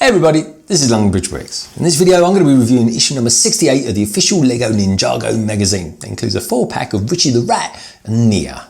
Hey everybody, this is Longbridge Bricks. In this video I'm going to be reviewing issue number 68 of the official LEGO Ninjago magazine. That includes a 4-pack of Richie the Rat and Nia.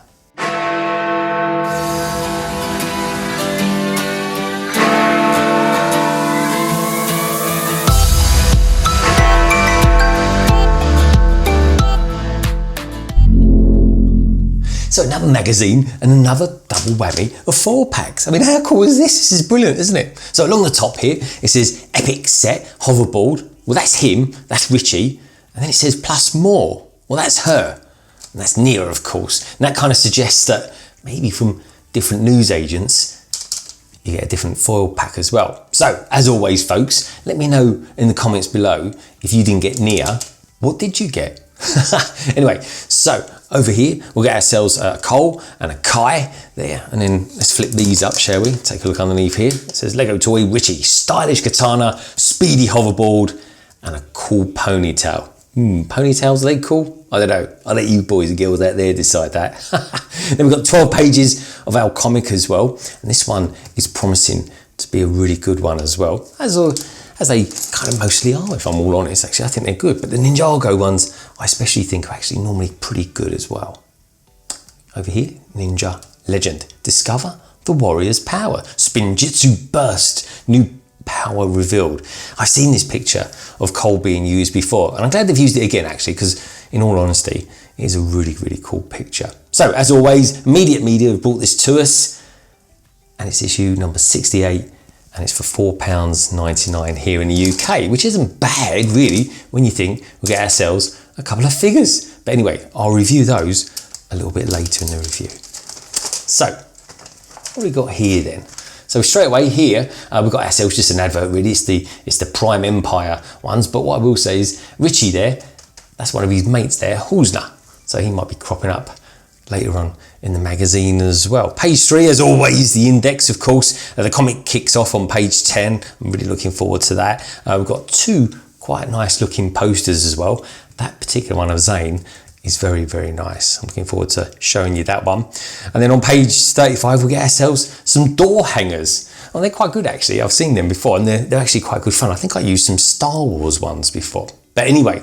So another magazine and another double whammy of 4-packs. I mean, how cool is this? This is brilliant, isn't it? So along the top here, it says Epic Set, Hoverboard. Well, that's him, that's Richie. And then it says plus more. Well, that's her. And that's Nia, of course. And that kind of suggests that maybe from different news agents, you get a different foil pack as well. So, as always, folks, let me know in the comments below if you didn't get Nia, what did you get? Anyway, so over here we'll get ourselves a Cole and a Kai there, and then let's flip these up, shall we? Take a look underneath here. It says Lego Toy Richie, stylish katana, speedy hoverboard, and a cool ponytail. Ponytails, are they cool? I don't know. I'll let you boys and girls out there decide that. Then we've got 12 pages of our comic as well, and this one is promising to be a really good one as well, as they kind of mostly are, if I'm all honest. Actually, I think they're good, but the Ninjago ones, I especially think are actually normally pretty good as well. Over here, Ninja Legend. Discover the warrior's power. Spinjitzu burst, new power revealed. I've seen this picture of Cole being used before, and I'm glad they've used it again, actually, because in all honesty, it is a really, really cool picture. So, as always, Immediate Media have brought this to us, and it's issue number 68, and it's for £4.99 here in the UK, which isn't bad really when you think we'll get ourselves a couple of figures. But anyway, I'll review those a little bit later in the review. So, what have we got here then? So straight away here, we've got ourselves just an advert really. It's the Prime Empire ones, but what I will say is Richie there, that's one of his mates there, Hulsner. So he might be cropping up later on in the magazine as well. Page 3, as always, the index, of course. The comic kicks off on page 10. I'm really looking forward to that. We've got 2 quite nice looking posters as well. That particular one of Zane is very, very nice. I'm looking forward to showing you that one. And then on page 35, we'll get ourselves some door hangers. Well, they're quite good actually. I've seen them before and they're actually quite good fun. I think I used some Star Wars ones before. But anyway,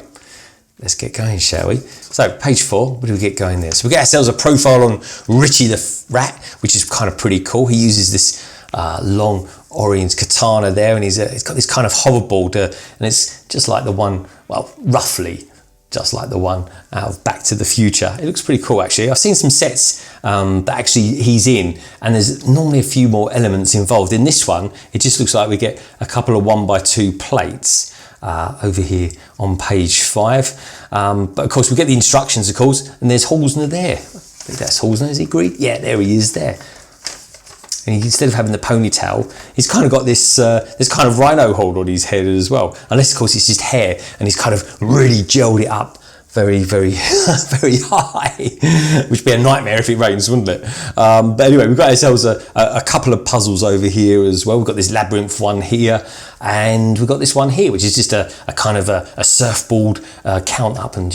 let's get going, shall we? So, page 4, what do we get going there? So we get ourselves a profile on Richie the Rat, which is kind of pretty cool. He uses this long orange katana there, and he's got this kind of hoverboard, and it's just like the one, well, roughly just like the one out of Back to the Future. It looks pretty cool actually. I've seen some sets that actually he's in, and there's normally a few more elements involved. In this one, it just looks like we get a couple of 1x2 plates over here on page 5. But of course we get the instructions, of course, and there's Hulsner there. I think that's Hulsner, is he green? Yeah, there he is there. And instead of having the ponytail, he's kind of got this this kind of rhino hold on his head as well. Unless of course it's just hair, and he's kind of really gelled it up very, very, very high, which would be a nightmare if it rains, wouldn't it? But anyway, we've got ourselves a couple of puzzles over here as well. We've got this labyrinth one here, and we've got this one here, which is just a kind of a surfboard count up and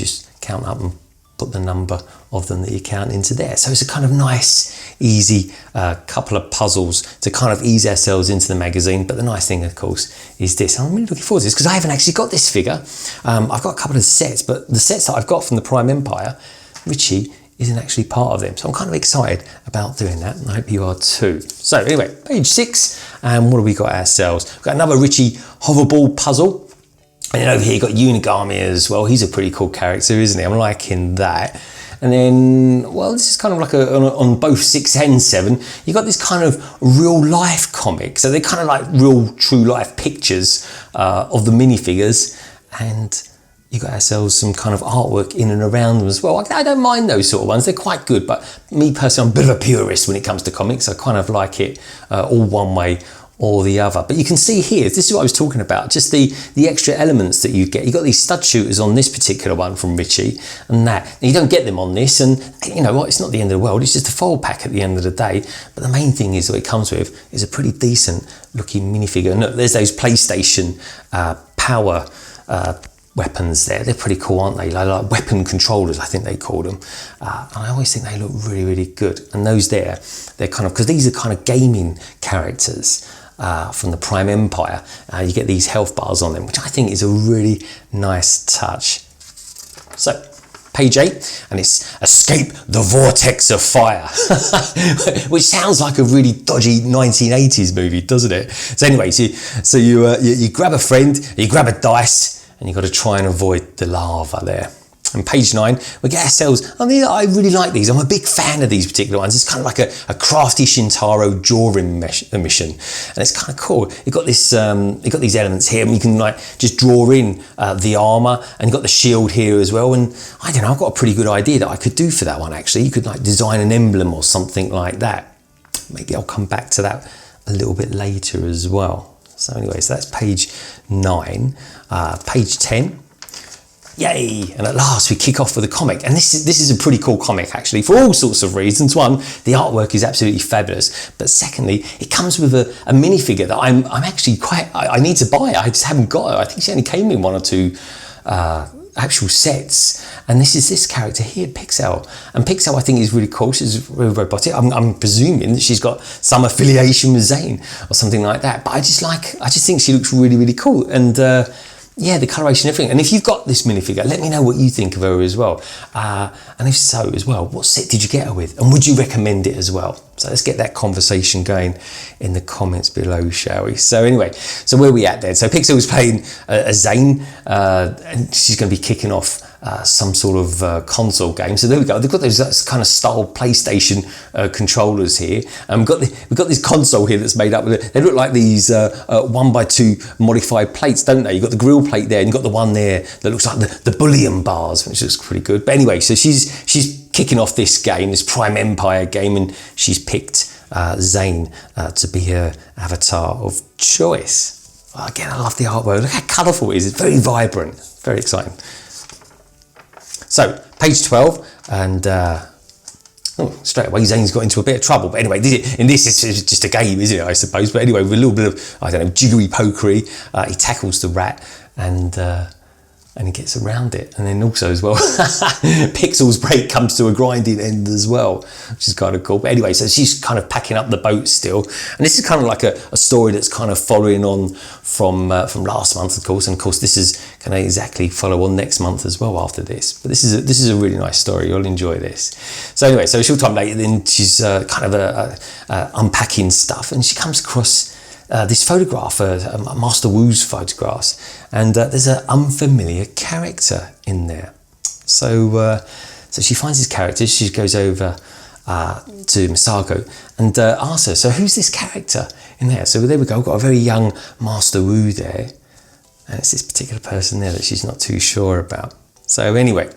put the number of them that you count into there. So it's a kind of nice, easy couple of puzzles to kind of ease ourselves into the magazine. But the nice thing, of course, is this. I'm really looking forward to this because I haven't actually got this figure. I've got a couple of sets, but the sets that I've got from the Prime Empire, Richie isn't actually part of them. So I'm kind of excited about doing that, and I hope you are too. So anyway, page 6, and what have we got ourselves? We've got another Richie hoverboard puzzle. And then over here, you've got Unigami as well. He's a pretty cool character, isn't he? I'm liking that. And then, well, this is kind of like on both 6 and 7, you've got this kind of real life comic. So they're kind of like real true life pictures of the minifigures. And you got ourselves some kind of artwork in and around them as well. I don't mind those sort of ones. They're quite good. But me personally, I'm a bit of a purist when it comes to comics. I kind of like it all one way or the other. But you can see here, this is what I was talking about, just the extra elements that you get. You've got these stud shooters on this particular one from Richie, and that. And you don't get them on this, and you know what, it's not the end of the world, it's just a fold pack at the end of the day. But the main thing is what it comes with is a pretty decent looking minifigure. And look, there's those PlayStation power weapons there. They're pretty cool, aren't they? Like weapon controllers, I think they call them. And I always think they look really, really good. And those there, they're kind of, because these are kind of gaming characters. from the Prime Empire. You get these health bars on them, which I think is a really nice touch. So, page 8, and it's Escape the Vortex of Fire, which sounds like a really dodgy 1980s movie, doesn't it? So anyway, so you grab a friend, you grab a dice, and you've got to try and avoid the lava there. And page 9, we get ourselves, I really like these. I'm a big fan of these particular ones. It's kind of like a crafty Shintaro drawing mission. And it's kind of cool. You've got this, you've got these elements here, and you can like just draw in the armor, and you've got the shield here as well. And I don't know, I've got a pretty good idea that I could do for that one actually. You could like design an emblem or something like that. Maybe I'll come back to that a little bit later as well. So anyway, so that's page 9. Page 10. Yay! And at last we kick off with a comic, and this is a pretty cool comic actually for all sorts of reasons. One, the artwork is absolutely fabulous, but secondly, it comes with a minifigure that I'm actually I need to buy. I just haven't got it. I think she only came in 1 or 2 actual sets, and this is this character here, Pixel. And Pixel I think is really cool. She's really robotic. I'm presuming that she's got some affiliation with Zane or something like that, but I just think she looks really, really cool. And yeah, the coloration, everything. And if you've got this minifigure, let me know what you think of her as well. And if so as well, what set did you get her with? And would you recommend it as well? So let's get that conversation going in the comments below, shall we? So anyway, so where are we at then? So Pixel's playing Zane, and she's going to be kicking off some sort of console game. So there we go. They've got those kind of style PlayStation controllers here, and we've got this console here that's made up with. They look like these 1x2 modified plates, don't they? You've got the grill plate there, and you've got the one there that looks like the bullion bars, which looks pretty good. But anyway, so she's kicking off this game, this Prime Empire game, and she's picked Zane to be her avatar of choice. Well, again, I love the artwork. Look how colourful it is. It's very vibrant, very exciting. So, page 12, and straight away Zane's got into a bit of trouble. But anyway, this is just a game, isn't it, I suppose? But anyway, with a little bit of, I don't know, jiggery pokery, he tackles the rat, and he gets around it. And then also as well, Pixel's break comes to a grinding end as well, which is kind of cool. But anyway, so she's kind of packing up the boat still. And this is kind of like a story that's kind of following on from last month, of course. And of course, this is going to exactly follow on next month as well after this. But this is a really nice story. You'll enjoy this. So anyway, so a short time later, then she's kind of unpacking stuff, and she comes across this photograph, Master Wu's photographs, and there's an unfamiliar character in there. So she finds this character. She goes over to Misako and asks her, so who's this character in there? So there we go, we've got a very young Master Wu there, and it's this particular person there that she's not too sure about. So anyway,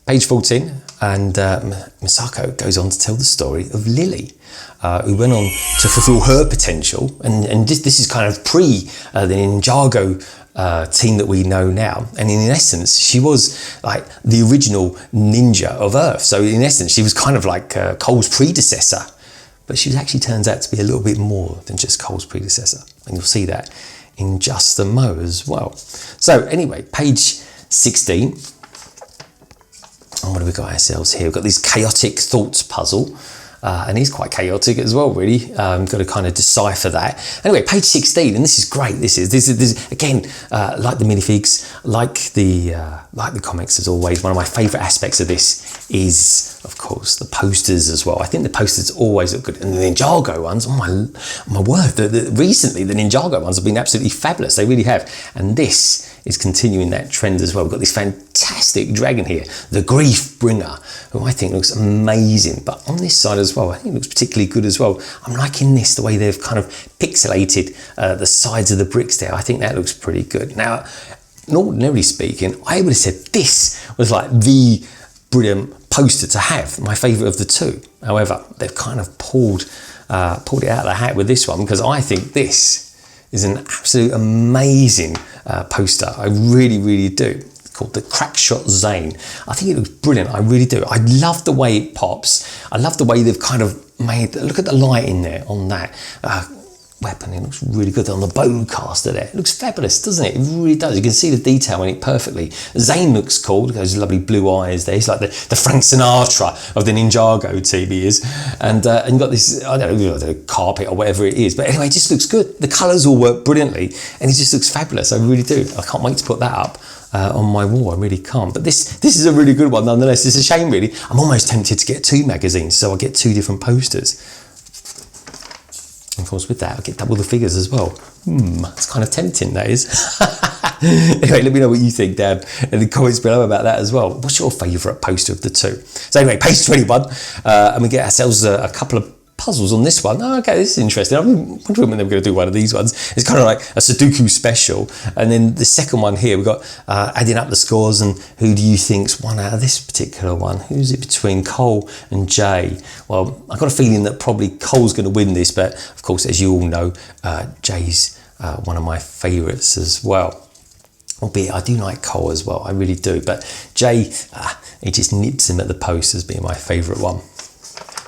page 14, and Misako goes on to tell the story of Lily, who went on to fulfill her potential, and this is kind of pre the Ninjago team that we know now. And in essence, she was like the original ninja of Earth. So in essence, she was kind of like Cole's predecessor, but she actually turns out to be a little bit more than just Cole's predecessor. And you'll see that in just a mo as well. So anyway, page 16. And what have we got ourselves here? We've got this chaotic thoughts puzzle. And he's quite chaotic as well, really. Got to kind of decipher that. Anyway, page 16, and this is great. This is again, like the minifigs, like the comics as always. One of my favourite aspects of this is, of course, the posters as well. I think the posters always look good, and the Ninjago ones. Oh my word! Recently, the Ninjago ones have been absolutely fabulous. They really have, and this is continuing that trend as well. We've got this fantastic dragon here, the Grief Bringer, who I think looks amazing. But on this side as well, I think it looks particularly good as well. I'm liking this, the way they've kind of pixelated the sides of the bricks there. I think that looks pretty good. Now, ordinarily speaking, I would have said this was like the brilliant poster to have, my favourite of the two. However, they've kind of pulled it out of the hat with this one, because I think this is an absolute amazing poster. I really, really do. It's called the Crackshot Zane. I think it looks brilliant. I really do. I love the way it pops. I love the way they've kind of made, look at the light in there on that. weapon. It looks really good on the bowcaster there. It looks fabulous, doesn't it? It really does. You can see the detail in it perfectly. Zane looks cool. Those lovely blue eyes there. He's like the Frank Sinatra of the Ninjago team, he is. And you've got this, I don't know, the carpet or whatever it is. But anyway, it just looks good. The colours all work brilliantly and it just looks fabulous. I really do. I can't wait to put that up on my wall. I really can't. But this is a really good one nonetheless. It's a shame really. I'm almost tempted to get 2 magazines so I get 2 different posters. Of course, with that, I'll get double the figures as well. It's kind of tempting, that is. Anyway, let me know what you think down in the comments below about that as well. What's your favourite poster of the 2? So anyway, page 21, and we get ourselves a couple of puzzles on this one. Oh, okay, this is interesting. I'm wondering when they were going to do one of these ones. It's kind of like a Sudoku special. And then the second one here, we've got adding up the scores and who do you think's won out of this particular one? Who's it between Cole and Jay? Well, I've got a feeling that probably Cole's going to win this, but of course, as you all know, Jay's one of my favourites as well. Albeit I do like Cole as well, I really do. But Jay, he just nips him at the post as being my favourite one.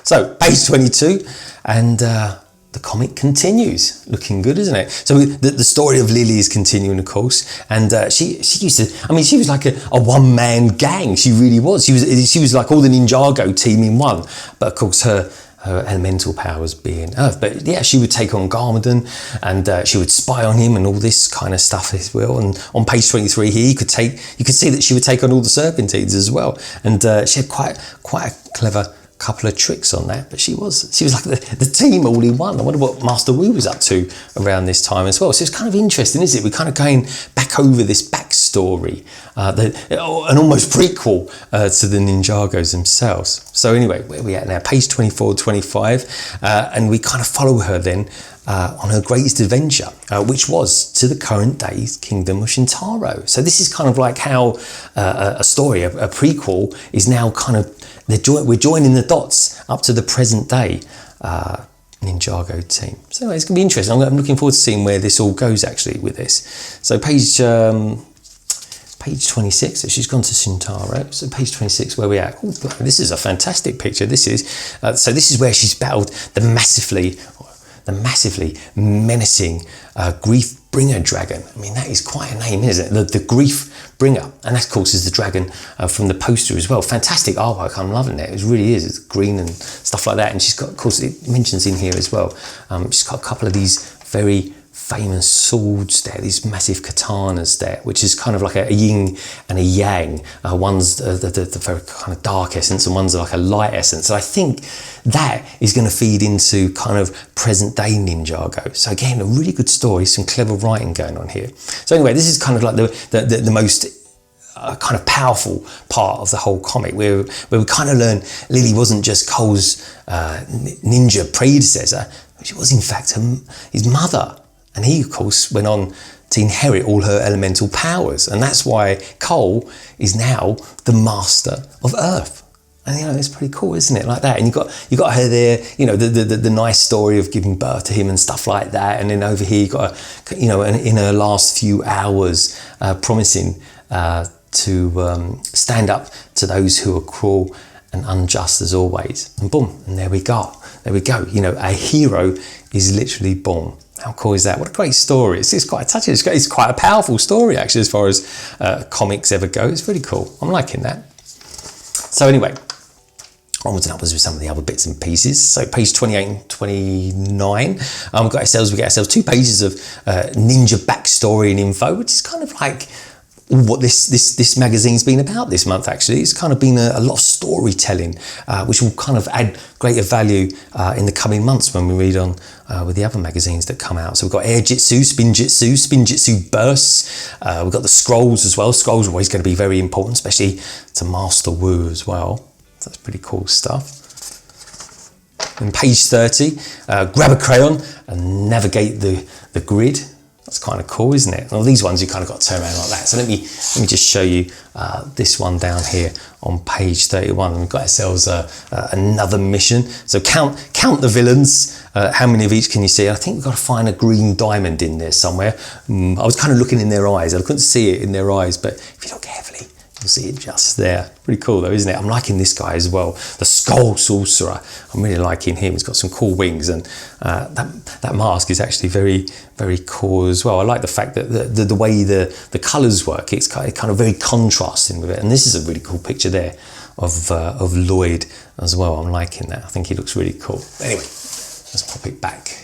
So, page 22, and the comic continues. Looking good, isn't it? So, the story of Lily is continuing, of course, and she used to, I mean, she was like a one-man gang. She really was. She was like all the Ninjago team in one. But, of course, her elemental powers being Earth. But, yeah, she would take on Garmadon, and she would spy on him and all this kind of stuff as well. And on page 23 here, you could see that she would take on all the Serpentines as well. And she had quite a clever couple of tricks on that, but she was like the team all in one. I wonder what Master Wu was up to around this time as well. So it's kind of interesting, isn't it? We're kind of going back over this backstory, an almost prequel to the Ninjagos themselves. So anyway, where are we at now? Page 24, 25, and we kind of follow her then on her greatest adventure, which was to the current day's Kingdom of Shintaro. So this is kind of like how a story, a prequel, is now kind of, we're joining the dots up to the present day Ninjago team. So it's going to be interesting. I'm looking forward to seeing where this all goes actually with this. So page 26, so she's gone to Shintaro. So page 26, where we at? Ooh, this is a fantastic picture. This is, so this is where she's battled the massively menacing Grief Bringer dragon. I mean, that is quite a name, isn't it? The Grief Bringer. And that, of course, is the dragon from the poster as well. Fantastic artwork. I'm loving it. It really is. It's green and stuff like that. And she's got, of course, it mentions in here as well. She's got a couple of these very famous swords there, these massive katanas there, which is kind of like a yin and a yang. One's the very kind of dark essence and one's like a light essence. So I think that is going to feed into kind of present day Ninjago. So again, a really good story, some clever writing going on here. So anyway, this is kind of like the most kind of powerful part of the whole comic, where we kind of learn Lily wasn't just Cole's ninja predecessor, she was in fact his mother. And he, of course, went on to inherit all her elemental powers. And that's why Cole is now the master of Earth. And, you know, it's pretty cool, isn't it? Like that. And you got her there, you know, the nice story of giving birth to him and stuff like that. And then over here, you got, you know, in her last few hours, promising to stand up to those who are cruel and unjust as always. And boom, and there we go. There we go. You know, a hero is literally born. How cool is that? What a great story. It's quite touching. It's quite a powerful story, actually, as far as comics ever go. It's really cool. I'm liking that. So anyway, onwards and upwards with some of the other bits and pieces. So page 28 and 29, we get ourselves 2 pages of ninja backstory and info, which is kind of like what this magazine's been about this month, actually. It's kind of been a lot of storytelling, which will kind of add greater value in the coming months when we read on with the other magazines that come out. So we've got Air Jitsu, Spin Jitsu Bursts. We've got the Scrolls as well. Scrolls are always going to be very important, especially to Master Wu as well. So that's pretty cool stuff. And page 30, grab a crayon and navigate the grid. That's kind of cool, isn't it? Well, these ones you kind of got to turn around like that. So let me just show you this one down here on page 31. We've got ourselves another mission. So count the villains. How many of each can you see? I think we've got to find a green diamond in there somewhere. I was kind of looking in their eyes. I couldn't see it in their eyes, but if you look carefully, You'll see it just there. Pretty cool though, isn't it? I'm liking this guy as well. The Skull Sorcerer. I'm really liking him. He's got some cool wings, and that mask is actually very, very cool as well. I like the fact that the way the colours work, it's kind of very contrasting with it. And this is a really cool picture there of Lloyd as well. I'm liking that. I think he looks really cool. Anyway, let's pop it back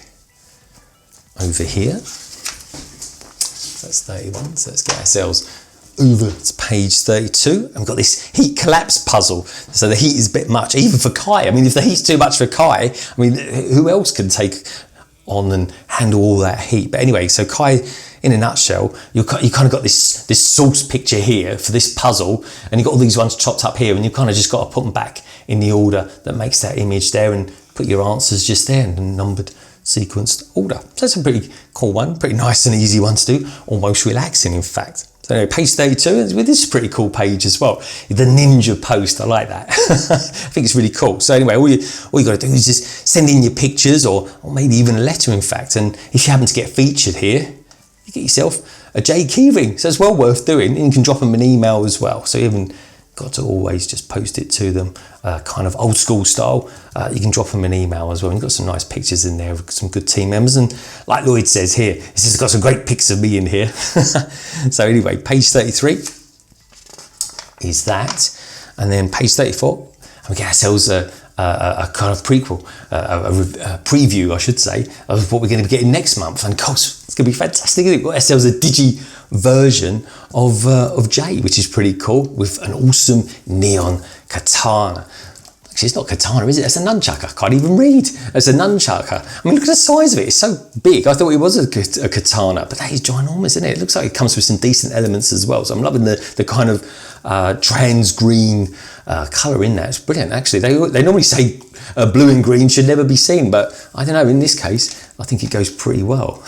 over here. That's 31, so let's get ourselves over to page 32, and we've got this heat collapse puzzle. So the heat is a bit much, even for Kai. I mean, if the heat's too much for Kai, I mean, who else can take on and handle all that heat? But anyway, so Kai, in a nutshell, you kind of got this source picture here for this puzzle, and you've got all these ones chopped up here, and you kind of just got to put them back in the order that makes that image there, and put your answers just there in a numbered, sequenced order. So that's a pretty cool one, pretty nice and easy one to do, almost relaxing in fact. So anyway, page 32, this is a pretty cool page as well. The ninja post, I like that. I think it's really cool. So anyway, all you got to do is just send in your pictures, or maybe even a letter in fact, and if you happen to get featured here, you get yourself a J keyring. So it's well worth doing, and you can drop them an email as well. So you haven't got to always just post it to them, kind of old school style. You can drop them an email as well. And you've got some nice pictures in there with some good team members. And like Lloyd says here, he says got some great pics of me in here. So anyway, page 33 is that. And then page 34, and we get ourselves a kind of prequel, a preview, I should say, of what we're going to be getting next month. And of course, it's going to be fantastic. We've got ourselves a digi version of Jay, which is pretty cool, with an awesome neon katana. Actually, it's not katana, is it? It's a nunchuck. I can't even read. It's a nunchuck. I mean, look at the size of it. It's so big. I thought it was a katana, but that is ginormous, isn't it? It looks like it comes with some decent elements as well. So I'm loving the kind of trans green colour in that. It's brilliant, actually. They normally say blue and green should never be seen, but I don't know, in this case, I think it goes pretty well.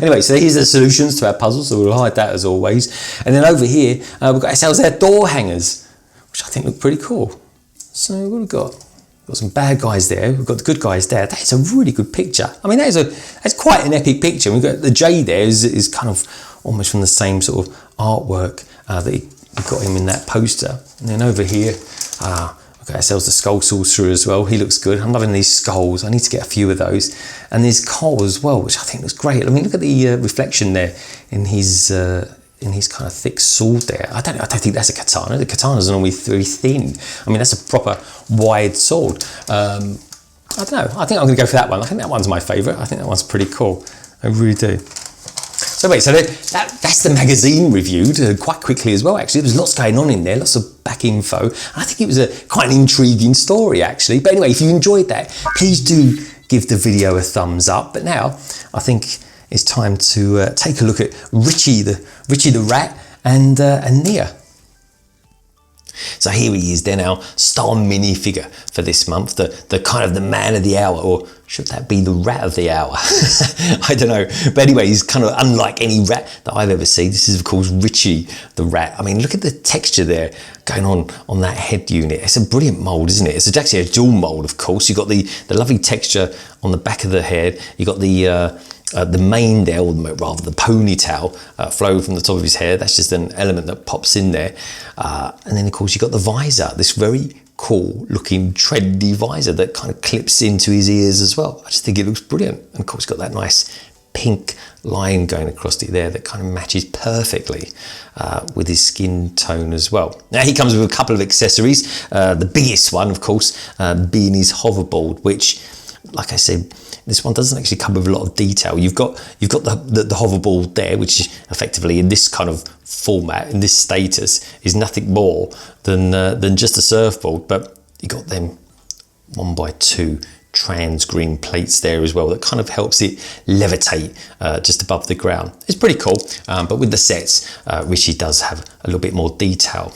Anyway, so here's the solutions to our puzzle, so we'll hide that as always. And then over here, we've got ourselves our door hangers, which I think look pretty cool. So what have we got? We've got some bad guys there, we've got the good guys there. That is a really good picture. I mean, that's quite an epic picture. We've got the J there is kind of almost from the same sort of artwork that you got him in that poster. And then over here, we've got ourselves the Skull Sorcerer as well. He looks good. I'm loving these skulls. I need to get a few of those. And there's Cole as well, which I think looks great. I mean, look at the reflection there in his kind of thick sword there. I don't think that's a katana. The katanas are normally very thin. I mean, that's a proper wide sword. I don't know. I think I'm going to go for that one. I think that one's my favourite. I think that one's pretty cool. I really do. So wait, so that's the magazine reviewed quite quickly as well, actually. There's lots going on in there, lots of back info. And I think it was quite an intriguing story, actually. But anyway, if you enjoyed that, please do give the video a thumbs up. But now, I think it's time to take a look at Richie the Rat and Nia. So here he is, then our star minifigure for this month, the kind of the man of the hour, or should that be the rat of the hour? I don't know. But anyway, he's kind of unlike any rat that I've ever seen. This is, of course, Richie the Rat. I mean, look at the texture there going on that head unit. It's a brilliant mould, isn't it? It's actually a dual mould, of course. You've got the lovely texture on the back of the head. You've got the mane there, or rather the ponytail flow from the top of his hair. That's just an element that pops in there. And then, of course, you've got the visor, this very cool looking trendy visor that kind of clips into his ears as well. I just think it looks brilliant. And of course, it's got that nice pink line going across it there that kind of matches perfectly with his skin tone as well. Now he comes with a couple of accessories. The biggest one, of course, being his hoverboard, which, like I said, this one doesn't actually come with a lot of detail. You've got the hoverboard there, which is effectively in this kind of format, in this status, is nothing more than just a surfboard. But you got them 1x2 trans green plates there as well that kind of helps it levitate just above the ground. It's pretty cool, but with the sets, Richie does have a little bit more detail.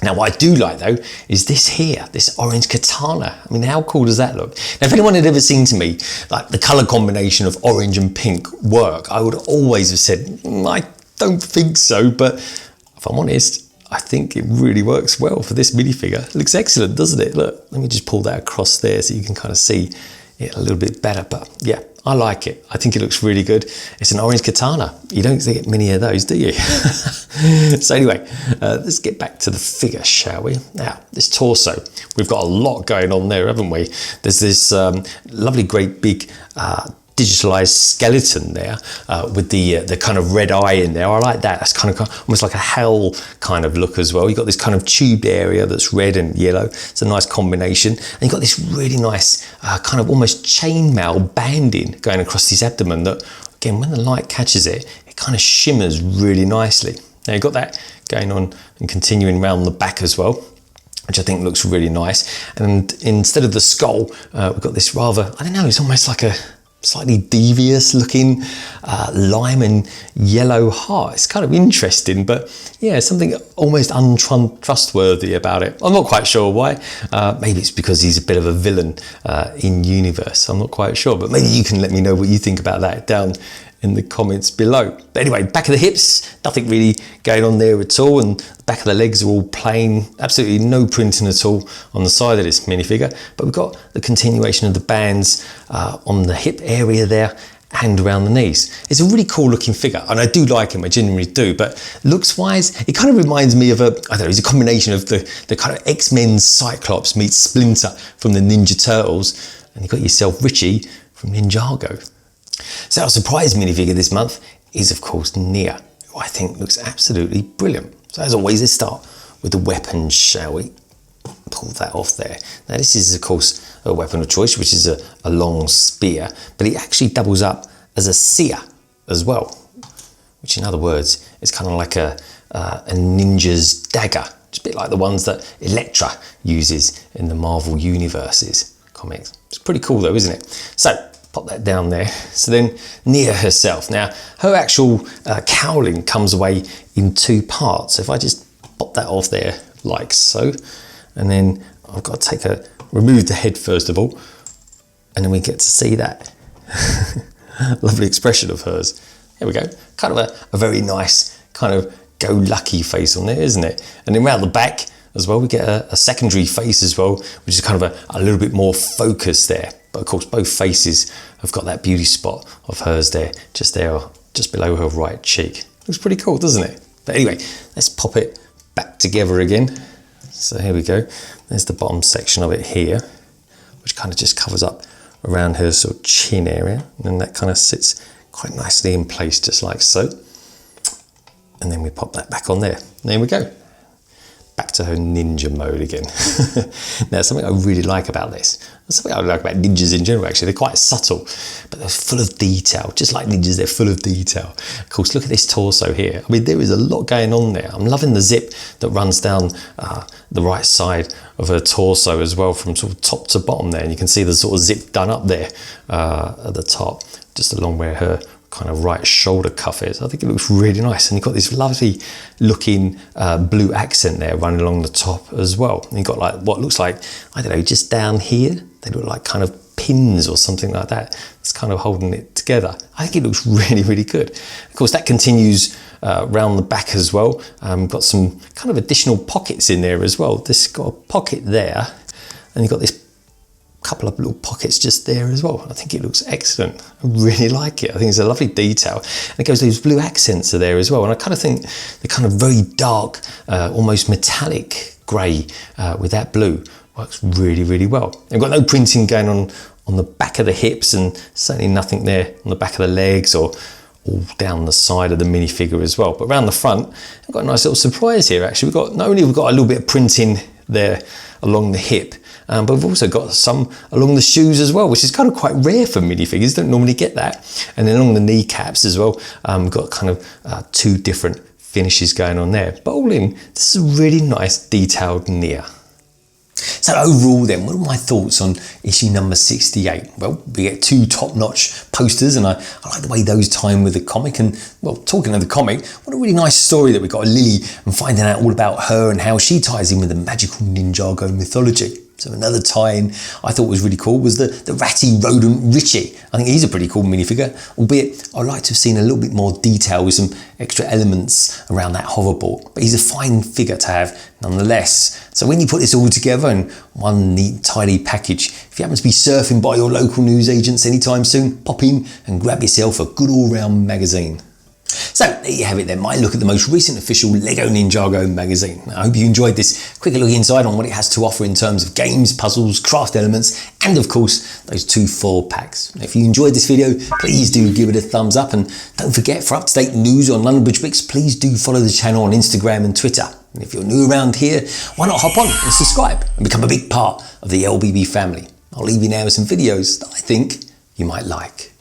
Now, what I do like, though, is this here, this orange katana. I mean, how cool does that look? Now, if anyone had ever seen to me, like, the colour combination of orange and pink work, I would always have said, I don't think so, but if I'm honest, I think it really works well for this minifigure. It looks excellent, doesn't it? Look, let me just pull that across there so you can kind of see it a little bit better. But yeah, I like it. I think it looks really good. It's an orange katana. You don't get many of those, do you? So anyway, let's get back to the figure, shall we? Now, this torso, we've got a lot going on there, haven't we? There's this lovely, great big digitalized skeleton there with the kind of red eye in there. I like that. That's kind of almost like a hell kind of look as well. You've got this kind of tubed area that's red and yellow. It's a nice combination. And you've got this really nice kind of almost chainmail banding going across his abdomen that, again, when the light catches it, it kind of shimmers really nicely. Now you've got that going on and continuing around the back as well, which I think looks really nice. And instead of the skull, we've got this rather, I don't know, it's almost like a slightly devious looking lime and yellow heart. It's kind of interesting, but yeah, something almost untrustworthy about it. I'm not quite sure why. Maybe it's because he's a bit of a villain in universe. I'm not quite sure, but maybe you can let me know what you think about that down in the comments below. But anyway, back of the hips, nothing really going on there at all, and the back of the legs are all plain, absolutely no printing at all on the side of this minifigure. But we've got the continuation of the bands on the hip area there and around the knees. It's a really cool looking figure, and I do like him, I genuinely do, but looks wise, it kind of reminds me of I don't know, it's a combination of the kind of X-Men's Cyclops meets Splinter from the Ninja Turtles, and you've got yourself Richie from Ninjago. So our surprise minifigure this month is, of course, Nia, who I think looks absolutely brilliant. So as always, let's start with the weapons, shall we? Pull that off there. Now this is, of course, a weapon of choice, which is a long spear, but it actually doubles up as a seer as well, which in other words is kind of like a ninja's dagger. It's a bit like the ones that Elektra uses in the Marvel Universe's comics. It's pretty cool though, isn't it? So pop that down there. So then Nia herself. Now her actual cowling comes away in two parts. So if I just pop that off there like so, and then I've got to remove the head first of all, and then we get to see that lovely expression of hers. There we go. Kind of a very nice kind of go lucky face on there, isn't it? And then round the back as well, we get a secondary face as well, which is kind of a little bit more focused there. But of course, both faces have got that beauty spot of hers there, just below her right cheek. Looks pretty cool, doesn't it? But anyway, let's pop it back together again. So here we go. There's the bottom section of it here, which kind of just covers up around her sort of chin area. And then that kind of sits quite nicely in place, just like so. And then we pop that back on there. And there we go. Back to her ninja mode again. Now, something I really like about this, something I like about ninjas in general actually, they're quite subtle, but they're full of detail. Just like ninjas, they're full of detail. Of course, look at this torso here. I mean, there is a lot going on there. I'm loving the zip that runs down the right side of her torso as well, from sort of top to bottom there. And you can see the sort of zip done up there at the top, just along where her kind of right shoulder cuff is. I think it looks really nice, and you've got this lovely looking blue accent there running along the top as well. And you've got like what looks like, I don't know, just down here, they look like kind of pins or something like that. It's kind of holding it together. I think it looks really, really good. Of course, that continues around the back as well. Got some kind of additional pockets in there as well. This got a pocket there, and you've got this couple of little pockets just there as well. I think it looks excellent. I really like it. I think it's a lovely detail. And it goes, those blue accents are there as well. And I kind of think the kind of very dark, almost metallic grey with that blue works really, really well. I've got no printing going on the back of the hips, and certainly nothing there on the back of the legs or all down the side of the minifigure as well. But around the front, I've got a nice little surprise here actually. Not only we've got a little bit of printing there along the hip, but we've also got some along the shoes as well, which is kind of quite rare for minifigures. Don't normally get that. And then along the kneecaps as well, we've got kind of two different finishes going on there. But all in, this is a really nice detailed Nia. So overall then, what are my thoughts on issue number 68? Well, we get two top-notch posters, and I like the way those tie in with the comic. And well, talking of the comic, what a really nice story that we got Lily and finding out all about her and how she ties in with the magical Ninjago mythology. So another tie-in I thought was really cool was the ratty rodent Richie. I think he's a pretty cool minifigure, albeit I'd like to have seen a little bit more detail with some extra elements around that hoverboard. But he's a fine figure to have nonetheless. So when you put this all together in one neat, tidy package, if you happen to be surfing by your local newsagents anytime soon, pop in and grab yourself a good all-round magazine. So there you have it then, my look at the most recent official LEGO Ninjago magazine. I hope you enjoyed this quick look inside on what it has to offer in terms of games, puzzles, craft elements, and of course those 2 full packs. If you enjoyed this video, please do give it a thumbs up, and don't forget, for up-to-date news on London Bridge Bricks, please do follow the channel on Instagram and Twitter. And if you're new around here, why not hop on and subscribe and become a big part of the LBB family. I'll leave you now with some videos that I think you might like.